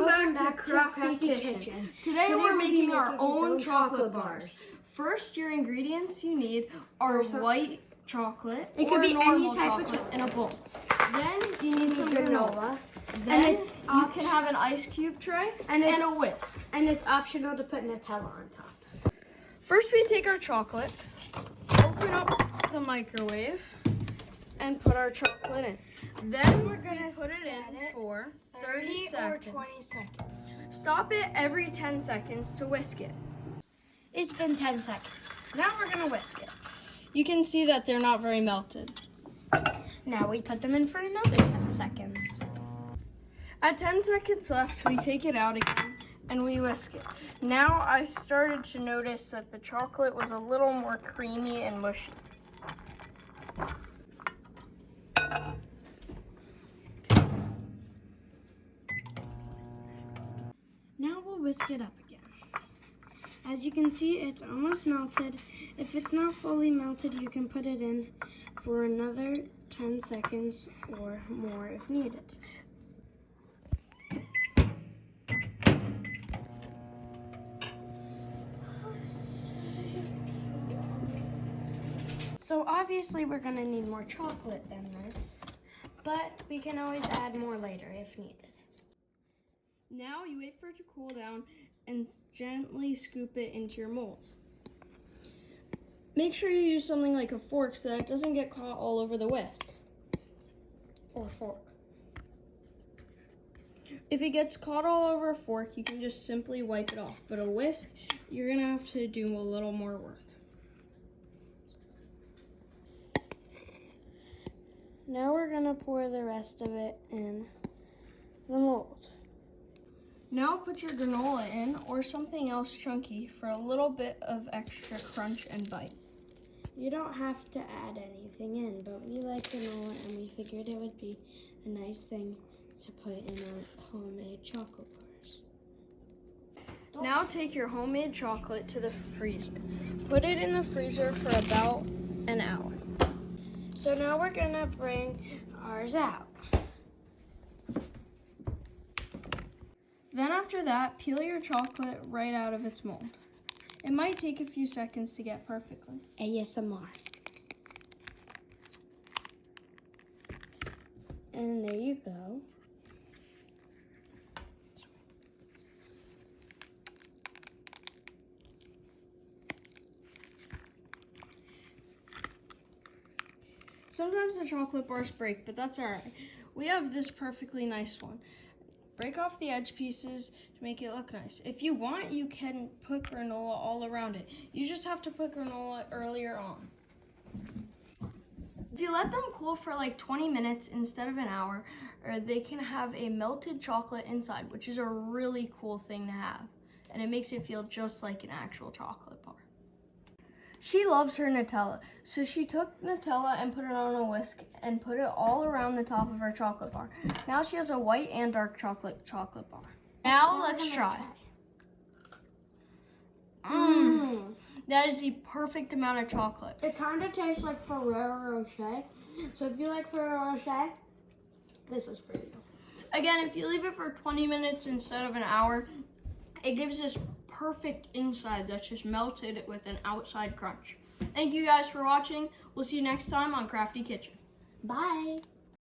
Welcome back to Crafty Kitchen. Today we're making our own chocolate bars. First, your ingredients you need are white chocolate. It could be normal any type chocolate of in a bowl. Then you need some granola. Then you can have an ice cube tray and a whisk. And it's optional to put Nutella on top. First, we take our chocolate, open up the microwave, and put our chocolate in. Then we're gonna put it in for 30 seconds. or 20 seconds. Stop it every 10 seconds to whisk it. It's been 10 seconds. Now we're gonna whisk it. You can see that they're not very melted. Now we put them in for another 10 seconds. At 10 seconds left, we take it out again and we whisk it. Now I started to notice that the chocolate was a little more creamy and mushy. Now we'll whisk it up again. As you can see, it's almost melted. If it's not fully melted, you can put it in for another 10 seconds or more if needed. So obviously we're gonna need more chocolate than this, but we can always add more later if needed. Now you wait for it to cool down and gently scoop it into your molds. Make sure you use something like a fork so that it doesn't get caught all over the whisk. Or fork. If it gets caught all over a fork, you can just simply wipe it off. But a whisk, you're gonna have to do a little more work. Now we're gonna pour the rest of it in the mold. Now put your granola in or something else chunky for a little bit of extra crunch and bite. You don't have to add anything in, but we like granola and we figured it would be a nice thing to put in our homemade chocolate bars. Now take your homemade chocolate to the freezer. Put it in the freezer for about an hour. So now we're gonna bring ours out. Then after that, peel your chocolate right out of its mold. It might take a few seconds to get perfectly. ASMR. And there you go. Sometimes the chocolate bars break, but that's all right. We have this perfectly nice one. Break off the edge pieces to make it look nice. If you want, you can put granola all around it. You just have to put granola earlier on. If you let them cool for like 20 minutes instead of an hour, or they can have a melted chocolate inside, which is a really cool thing to have. And it makes it feel just like an actual chocolate bar. She loves her Nutella, so she took Nutella and put it on a whisk and put it all around the top of her chocolate bar. Now she has a white and dark chocolate bar. Now let's try. That is the perfect amount of chocolate. It kind of tastes like Ferrero Rocher. So if you like Ferrero Rocher, this is for you. Again, if you leave it for 20 minutes instead of an hour, it gives this perfect inside that's just melted with an outside crunch. Thank you guys for watching. We'll see you next time on Crafty Kitchen. Bye.